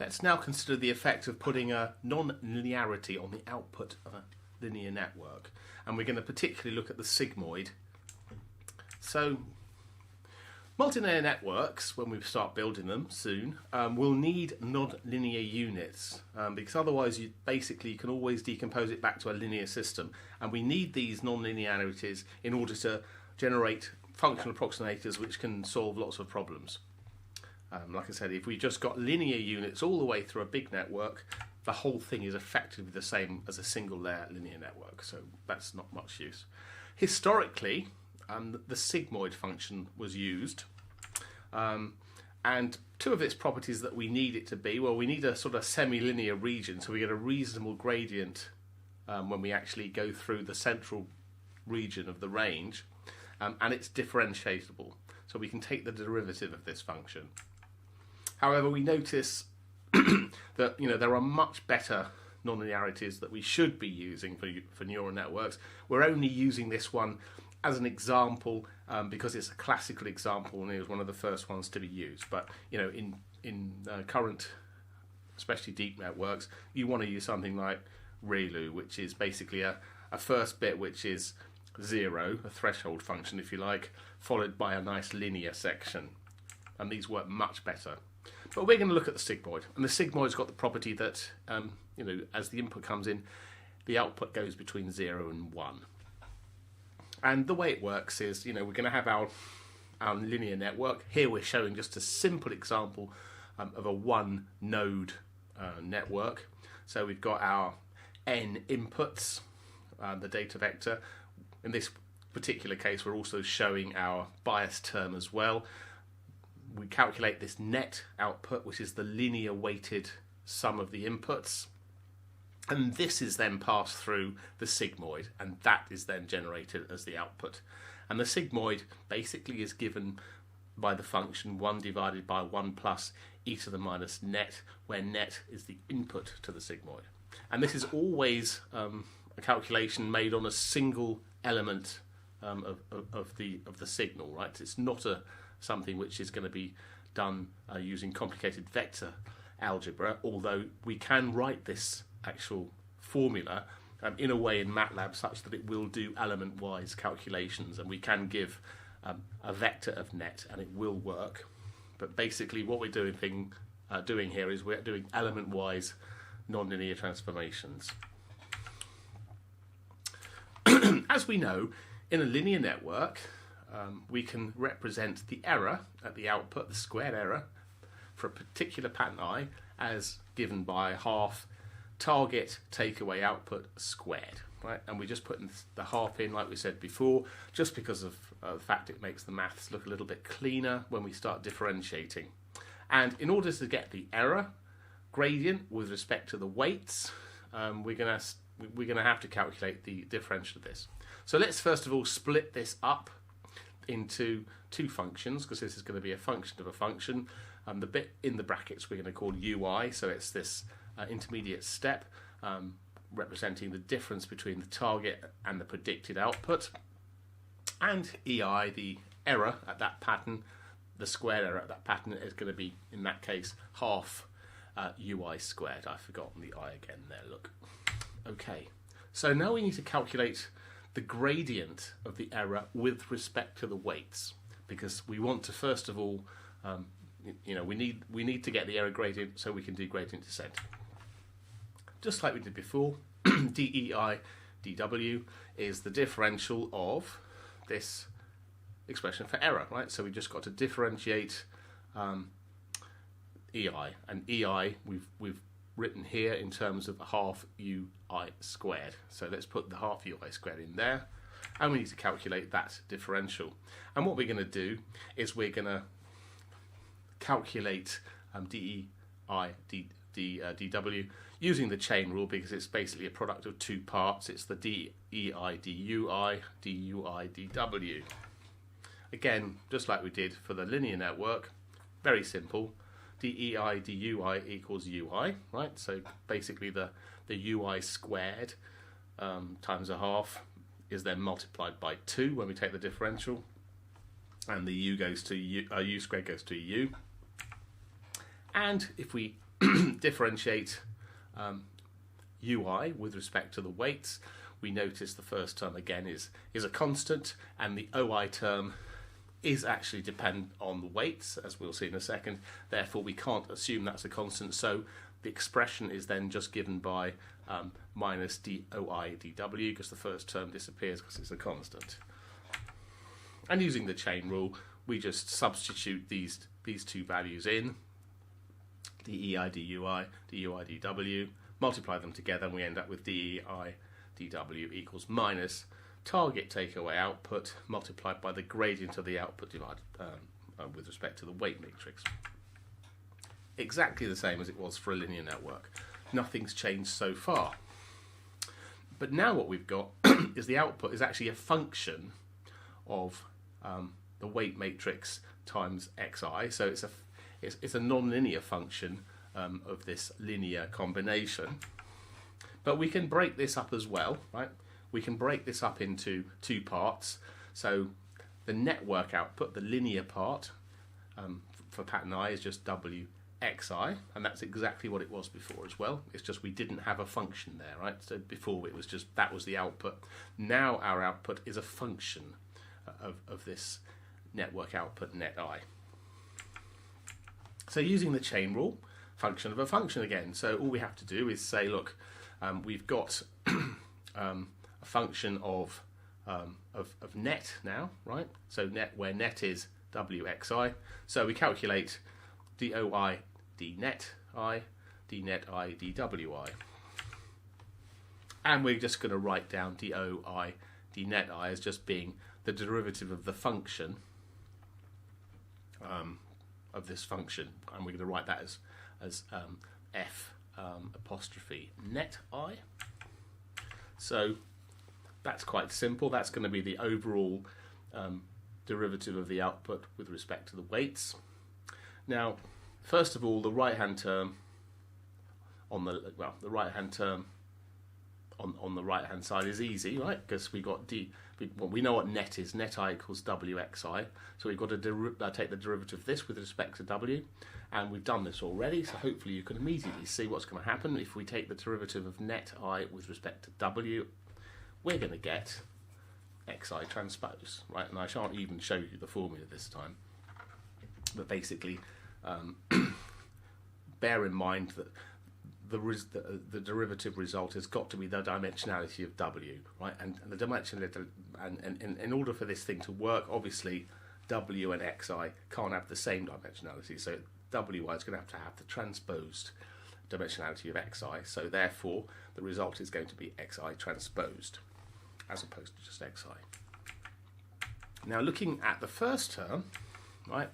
Let's now consider the effect of putting a non-linearity on the output of a linear network. And we're going to particularly look at the sigmoid. So, multilinear networks, when we start building them soon, will need non-linear units because otherwise you can always decompose it back to a linear system. And we need these non-linearities in order to generate functional approximators which can solve lots of problems. Like I said, if we just got linear units all the way through a big network, the whole thing is effectively the same as a single layer linear network, so that's not much use. Historically, the sigmoid function was used, and two of its properties that we need it to be, well, we need a sort of semi-linear region, so we get a reasonable gradient when we actually go through the central region of the range, and it's differentiable, so we can take the derivative of this function. However, we notice that there are much better nonlinearities that we should be using for neural networks. We're only using this one as an example because it's a classical example and it was one of the first ones to be used. But in current, especially deep networks, you want to use something like ReLU, which is basically a first bit which is 0, a threshold function if you like, followed by a nice linear section. And these work much better. But we're going to look at the sigmoid, and the sigmoid's got the property that, as the input comes in, the output goes between 0 and 1. And the way it works is, we're going to have our linear network. Here we're showing just a simple example of a one-node network. So we've got our n inputs, the data vector. In this particular case, we're also showing our bias term as well. We calculate this net output, which is the linear weighted sum of the inputs. And this is then passed through the sigmoid, and that is then generated as the output. And the sigmoid basically is given by the function 1 divided by 1 plus e to the minus net, where net is the input to the sigmoid. And this is always a calculation made on a single element of the signal, right? It's not something which is going to be done using complicated vector algebra, although we can write this actual formula in a way in MATLAB such that it will do element-wise calculations, and we can give a vector of net and it will work. But basically what we're doing here is we're doing element-wise nonlinear transformations. As we know, in a linear network, we can represent the error at the output, the squared error, for a particular pattern I, as given by half target takeaway output squared, right? And we just put the half in, like we said before, just because of the fact it makes the maths look a little bit cleaner when we start differentiating. And in order to get the error gradient with respect to the weights, we're going to have to calculate the differential of this. So let's first of all split this up into two functions, because this is going to be a function of a function. The bit in the brackets we're going to call UI, so it's this intermediate step representing the difference between the target and the predicted output, and EI, the error at that pattern, the square error at that pattern is going to be, in that case, half UI squared. I've forgotten the I again there, look. Okay, so now we need to calculate the gradient of the error with respect to the weights, because we want to first of all, we need to get the error gradient so we can do gradient descent. Just like we did before, DEI dW is the differential of this expression for error, right? So we just got to differentiate EI, and EI we've written here in terms of half UI squared. So let's put the half UI squared in there, and we need to calculate that differential. And what we're going to do is we're going to calculate DEI dW using the chain rule, because it's basically a product of two parts. It's the DEI DUI dW. Again, just like we did for the linear network, very simple. DEI DUI equals UI, right? So basically the UI squared times a half is then multiplied by 2 when we take the differential, and the U goes to U, U squared goes to U. And if we differentiate ui with respect to the weights, we notice the first term again is a constant, and the oi term is actually dependent on the weights, as we'll see in a second. Therefore, we can't assume that's a constant, so the expression is then just given by minus doi dw, because the first term disappears because it's a constant. And using the chain rule, we just substitute these two values in, dei dui, dui dw, multiply them together, and we end up with dei dw equals minus target takeaway output multiplied by the gradient of the output divided with respect to the weight matrix. Exactly the same as it was for a linear network. Nothing's changed so far. But now what we've got is the output is actually a function of the weight matrix times xi. So it's a non-linear function of this linear combination. But we can break this up as well, right? We can break this up into two parts. So the network output, the linear part for pattern I, is just wxi, and that's exactly what it was before as well. It's just we didn't have a function there, right? So before it was just that was the output. Now our output is a function of this network output net I. So using the chain rule, function of a function again. So all we have to do is say, look, we've got a function of net now, right? So net, where net is wxi. So we calculate doi dnet I, dnet I dwi. And we're just going to write down doi dnet I as just being the derivative of the function of this function, and we're going to write that as f apostrophe net I. So that's quite simple. That's going to be the overall derivative of the output with respect to the weights. Now, first of all, the right-hand term on the right-hand term on the right-hand side is easy, right? Because we got we know what net is. Net I equals wxi. So we've got to take the derivative of this with respect to w, and we've done this already. So hopefully you can immediately see what's going to happen if we take the derivative of net I with respect to w. We're going to get xi transpose, right? And I shan't even show you the formula this time. But basically, bear in mind that the derivative result has got to be the dimensionality of w, right? And the dimensionality, and in order for this thing to work, obviously w and xi can't have the same dimensionality. So wi is going to have the transposed dimensionality of xi. So therefore, the result is going to be xi transposed, as opposed to just xi. Now, looking at the first term, right?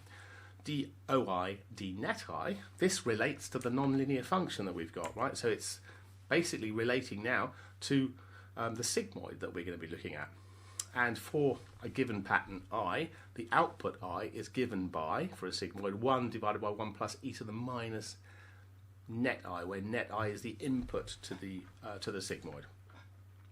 doi dnet I, this relates to the nonlinear function that we've got, right? So it's basically relating now to the sigmoid that we're going to be looking at. And for a given pattern I, the output I is given by, for a sigmoid, 1 divided by 1 plus e to the minus net I, where net I is the input to the sigmoid.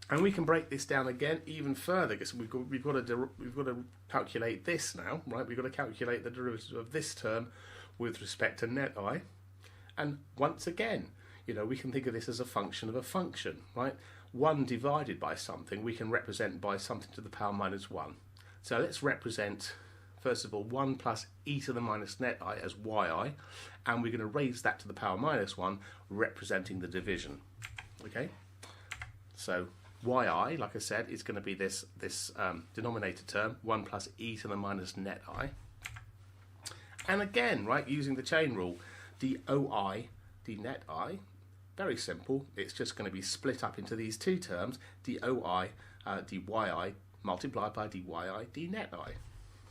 And we can break this down again even further, because we've got to calculate this now, right? We've got to calculate the derivative of this term with respect to net I. And once again, we can think of this as a function of a function, right? 1 divided by something we can represent by something to the power minus 1. So let's represent, first of all, 1 plus e to the minus net I as yi, and we're going to raise that to the power minus 1, representing the division. Okay? So yi, like I said, is going to be this denominator term, 1 plus e to the minus net I. And again, right, using the chain rule, doi dnet I, very simple. It's just going to be split up into these two terms, doi dyi multiplied by dyi dnet I.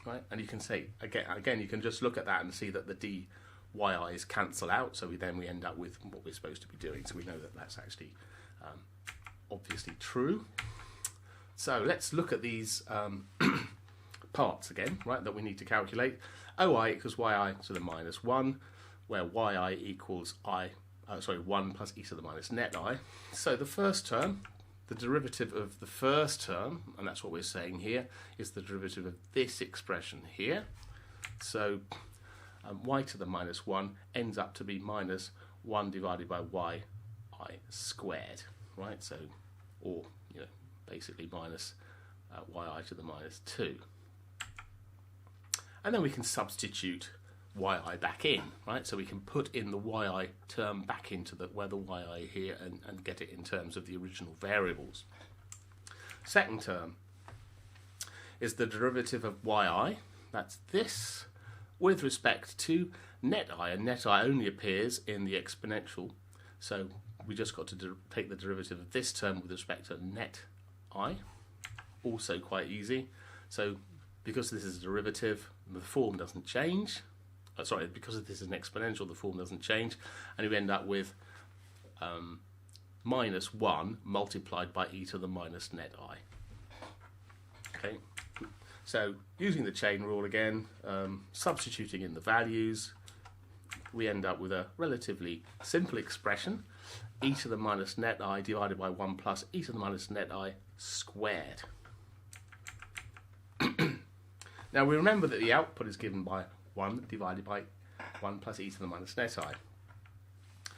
Right? And you can say, again, you can just look at that and see that the dyi's cancel out, so we end up with what we're supposed to be doing. So we know that that's actually obviously true. So let's look at these parts again, right, that we need to calculate. OI equals yi to the minus 1, where yi equals 1 plus e to the minus net I. So the first term, the derivative of the first term, and that's what we're saying here, is the derivative of this expression here. So y to the minus 1 ends up to be minus 1 divided by yi squared, right? So, or, you know, basically minus yi to the minus 2. And then we can substitute yi back in, right? So we can put in the yi term back into where the yi here and get it in terms of the original variables. Second term is the derivative of yi, that's this, with respect to net I, and net I only appears in the exponential, so we just got to take the derivative of this term with respect to net I, also quite easy. So because this is a derivative, the form doesn't change. Because this is an exponential, the form doesn't change, and we end up with minus 1 multiplied by e to the minus net I. Okay, so using the chain rule again, substituting in the values, we end up with a relatively simple expression, e to the minus net I divided by 1 plus e to the minus net I squared. Now we remember that the output is given by 1 divided by 1 plus e to the minus net I.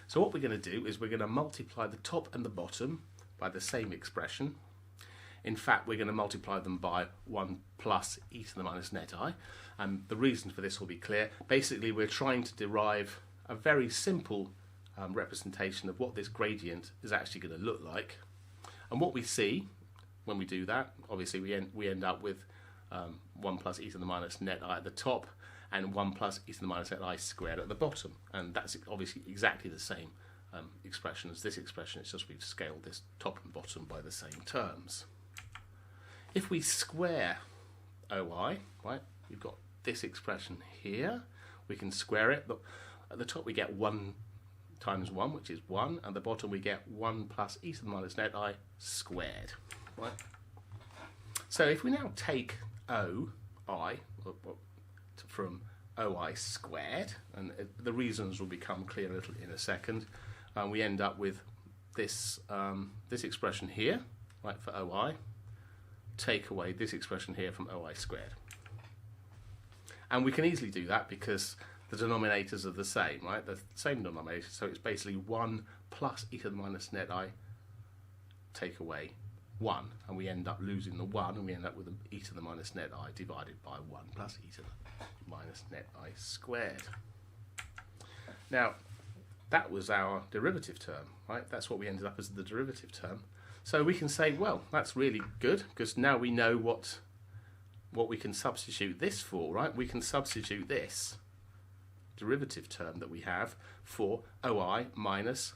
So what we're going to do is we're going to multiply the top and the bottom by the same expression. In fact, we're going to multiply them by 1 plus e to the minus net I. And the reason for this will be clear. Basically, we're trying to derive a very simple representation of what this gradient is actually going to look like. And what we see when we do that, obviously we end up with 1 plus e to the minus net I at the top, and 1 plus e to the minus net I squared at the bottom. And that's obviously exactly the same expression as this expression. It's just we've scaled this top and bottom by the same terms. If we square OI, right, we've got this expression here. We can square it. Look, at the top we get 1 times 1, which is 1. At the bottom we get 1 plus e to the minus net I squared. Right? So if we now take OI from OI squared, and the reasons will become clear in a second, we end up with this this expression here, right, for OI. Take away this expression here from OI squared. And we can easily do that because the denominators are the same, right? The same denominator, so it's basically 1 plus e to the minus net I take away 1, and we end up losing the 1, and we end up with e to the minus net I divided by 1 plus e to the minus net I squared. Now, that was our derivative term, right? That's what we ended up as the derivative term. So we can say, well, that's really good, because now we know what we can substitute this for, right? We can substitute this derivative term that we have for OI minus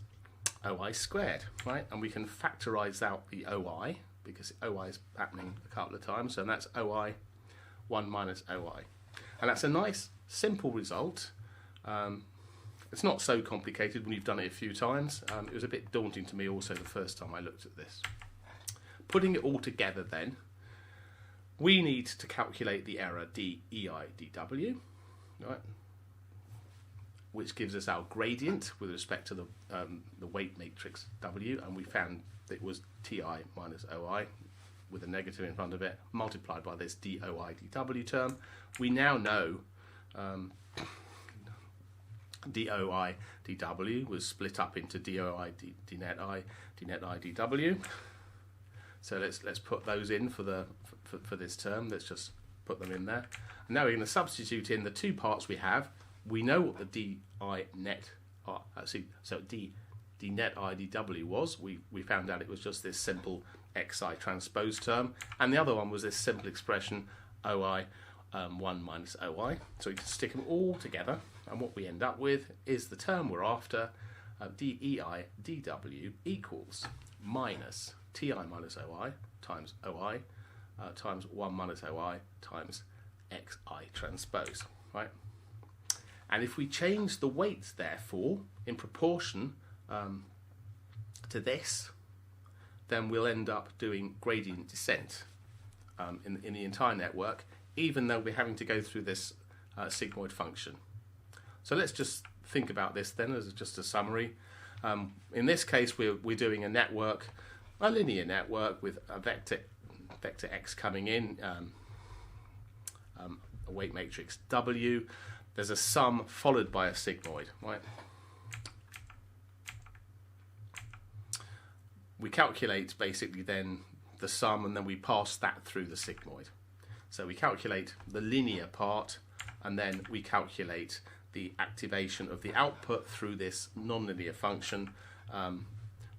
OI squared, right? And we can factorize out the OI, because OI is happening a couple of times, and that's OI 1 minus OI. And that's a nice, simple result. It's not so complicated when you've done it a few times. It was a bit daunting to me also the first time I looked at this. Putting it all together then, we need to calculate the error dEI dW, right, which gives us our gradient with respect to the weight matrix W, and we found that it was Ti minus OI with a negative in front of it, multiplied by this dOI dW term. We now know dOI dW was split up into dOI dnet I dW. So let's put those in for this term. Let's just put them in there. And now we're going to substitute in the two parts we have. We know what the dI net so d net I dW was. We found out it was just this simple xi transpose term, and the other one was this simple expression OI 1 minus OI. So we can stick them all together, and what we end up with is the term we're after, dEI dW equals minus Ti minus OI times OI times 1 minus OI times xi transpose, right? And if we change the weights, therefore, in proportion to this, then we'll end up doing gradient descent in the entire network, even though we're having to go through this sigmoid function. So let's just think about this then as just a summary. In this case, we're doing a network, a linear network with a vector x coming in, a weight matrix W. There's a sum followed by a sigmoid, right? we calculate basically then the sum, and then we pass that through the sigmoid. So we calculate the linear part, and then we calculate the activation of the output through this nonlinear function,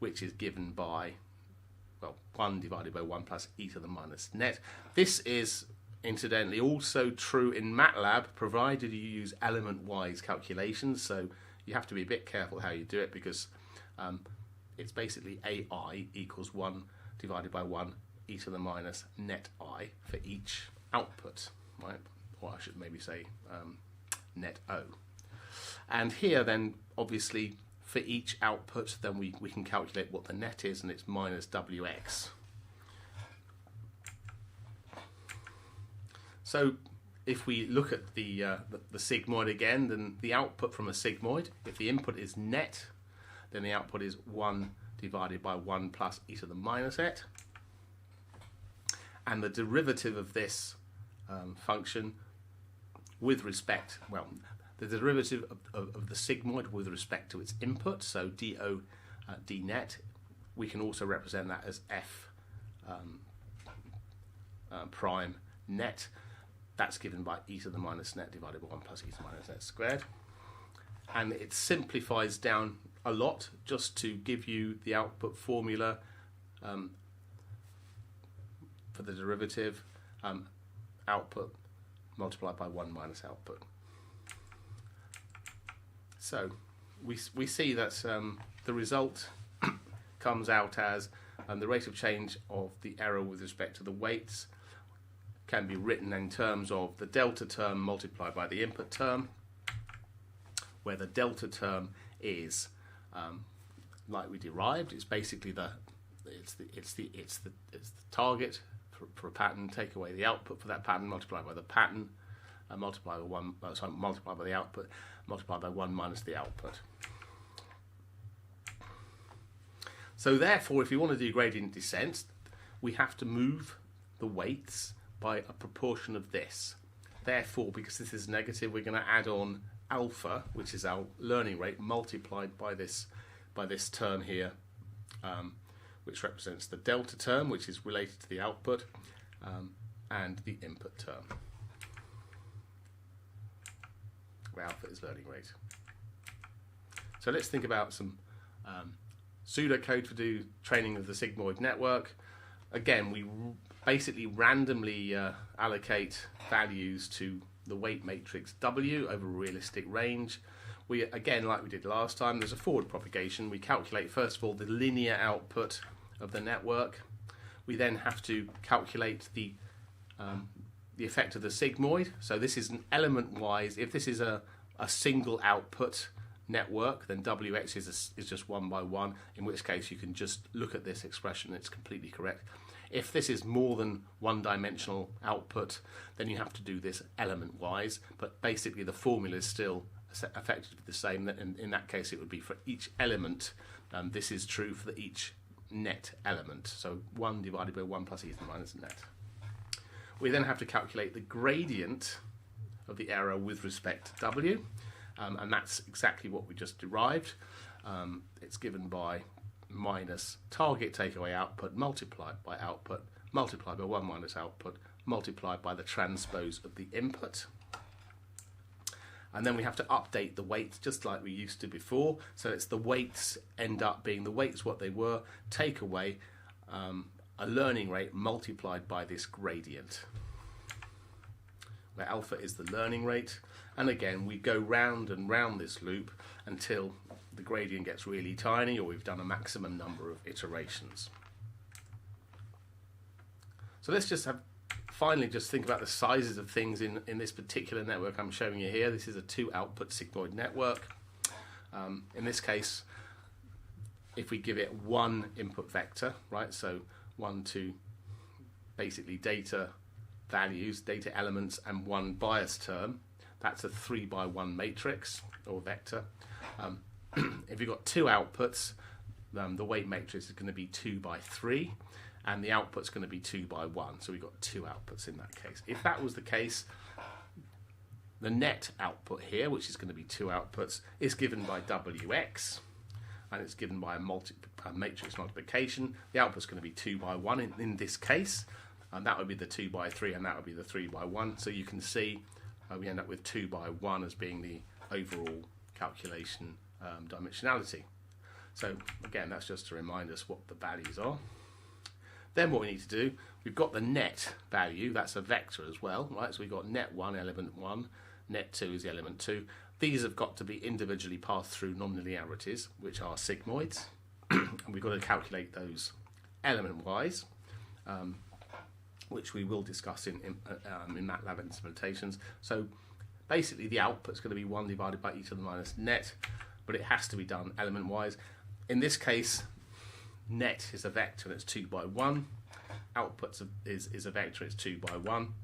which is given by, well, 1 divided by 1 plus e to the minus net. This is incidentally also true in MATLAB, provided you use element-wise calculations. So you have to be a bit careful how you do it, because it's basically AI equals 1 divided by 1 e to the minus net I for each output, right? Or I should maybe say net O. And here then, obviously, for each output, then we can calculate what the net is, and it's minus Wx. So if we look at the sigmoid again, then the output from a sigmoid, if the input is net, then the output is 1 divided by 1 plus e to the minus et. And the derivative of this function with respect, well, the derivative of the sigmoid with respect to its input, so do d net, we can also represent that as f prime net. That's given by e to the minus net divided by 1 plus e to the minus net squared. And it simplifies down a lot just to give you the output formula for the derivative, output multiplied by 1 minus output. So we see that the result comes out as the rate of change of the error with respect to the weights can be written in terms of the delta term multiplied by the input term, where the delta term is like we derived. It's basically the target for a pattern. Take away the output for that pattern, multiply by the pattern, multiply by the output, multiply by 1 minus the output. So therefore, if we want to do gradient descent, we have to move the weights by a proportion of this. Therefore, because this is negative, we're going to add on alpha, which is our learning rate, multiplied by this term here, which represents the delta term, which is related to the output, and the input term, where alpha is learning rate. So let's think about some pseudocode to do training of the sigmoid network. Again, we basically randomly allocate values to the weight matrix W over a realistic range. We, again, like we did last time, there's a forward propagation. We calculate, first of all, the linear output of the network. We then have to calculate the effect of the sigmoid. So this is an element-wise. If this is a single output network, then Wx is just 1 by 1, in which case you can just look at this expression, it's completely correct. If this is more than one-dimensional output, then you have to do this element-wise, but basically the formula is still effectively the same. In that case, it would be for each element. This is true for each net element, so 1 divided by 1 plus e to the minus net. We then have to calculate the gradient of the error with respect to W, and that's exactly what we just derived. It's given by minus target takeaway output multiplied by 1 minus output multiplied by the transpose of the input. And then we have to update the weights just like we used to before. So it's the weights end up being the weights what they were, take away a learning rate multiplied by this gradient, where alpha is the learning rate. And again, we go round and round this loop until the gradient gets really tiny, or we've done a maximum number of iterations. So let's just finally just think about the sizes of things in this particular network I'm showing you here. This is a 2-output sigmoid network. In this case, if we give it 1 input vector, right, so 1 to basically data values, data elements, and 1 bias term, that's a 3 by 1 matrix or vector. If you've got 2 outputs, the weight matrix is going to be 2 by 3, and the output's going to be 2 by 1. So we've got 2 outputs in that case. If that was the case, the net output here, which is going to be 2 outputs, is given by Wx, and it's given by a matrix multiplication. The output's going to be 2 by 1 in this case, and that would be the 2 by 3, and that would be the 3 by 1. So you can see we end up with 2 by 1 as being the overall calculation dimensionality. So again, that's just to remind us what the values are. Then what we need to do, we've got the net value, that's a vector as well, right? So we've got net 1, element 1, net 2 is the element 2. These have got to be individually passed through nonlinearities, which are sigmoids, and we've got to calculate those element-wise, which we will discuss in MATLAB implementations. So basically the output's going to be 1 divided by e to the minus net, but it has to be done element-wise. In this case, net is a vector and it's 2 by 1. Output is a vector, it's 2 by 1.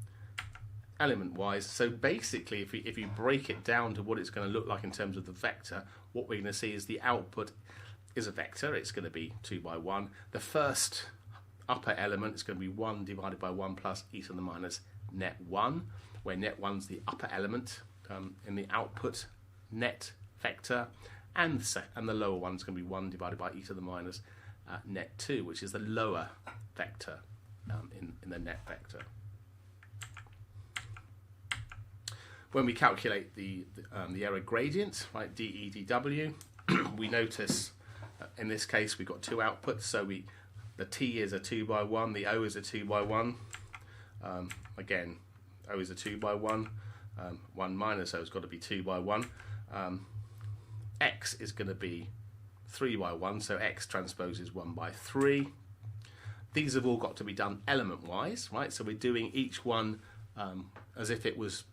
Element-wise, so basically if you break it down to what it's going to look like in terms of the vector, what we're going to see is the output is a vector, it's going to be 2 by 1. The first upper element is going to be 1 divided by 1 plus e to the minus net 1, where net 1's the upper element in the output net vector, and the lower one's going to be 1 divided by e to the minus net 2, which is the lower vector in the net vector. When we calculate the error gradient, right, dE dW, we notice in this case we've got two outputs, so the T is a 2 by 1, the O is a 2 by 1. Again, O is a 2 by 1, 1 minus O has got to be 2 by 1. X is going to be 3 by 1, so X transpose is 1 by 3. These have all got to be done element-wise, right? So we're doing each one as if it was,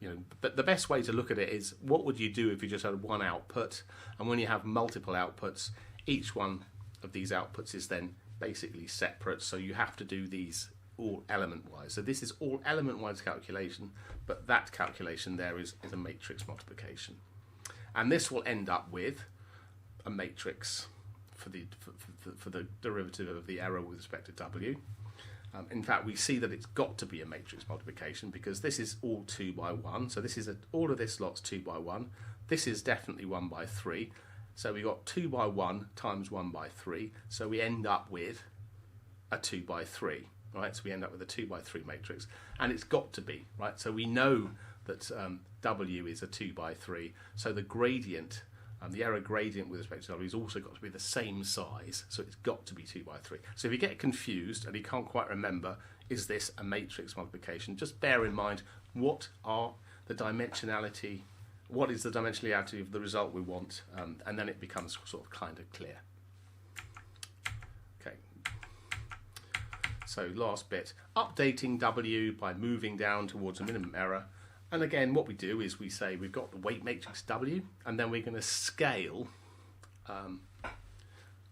the best way to look at it is, what would you do if you just had one output? And when you have multiple outputs, each one of these outputs is then basically separate, so you have to do these all element-wise. So this is all element-wise calculation, but that calculation there is a matrix multiplication. And this will end up with a matrix for the derivative of the error with respect to W. In fact, we see that it's got to be a matrix multiplication because this is all 2 by 1. So this is all of this lot's 2 by 1. This is definitely 1 by 3. So we got 2 by 1 times 1 by 3. So we end up with a 2 by 3. Right? So we end up with a 2 by 3 matrix. And it's got to be, right? So we know that W is a 2 by 3. So the gradient, the error gradient with respect to W has also got to be the same size, so it's got to be 2 by 3. So if you get confused and you can't quite remember, is this a matrix multiplication, just bear in mind what is the dimensionality of the result we want, and then it becomes sort of kind of clear. Okay. So last bit, updating W by moving down towards a minimum error. And again, what we do is we say we've got the weight matrix W, and then we're going to scale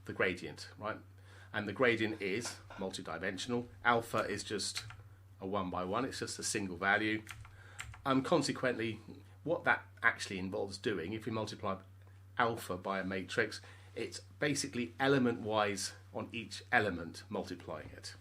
the gradient, right? And the gradient is multidimensional. Alpha is just a 1 by 1, it's just a single value. Consequently, what that actually involves doing, if we multiply alpha by a matrix, it's basically element-wise on each element multiplying it.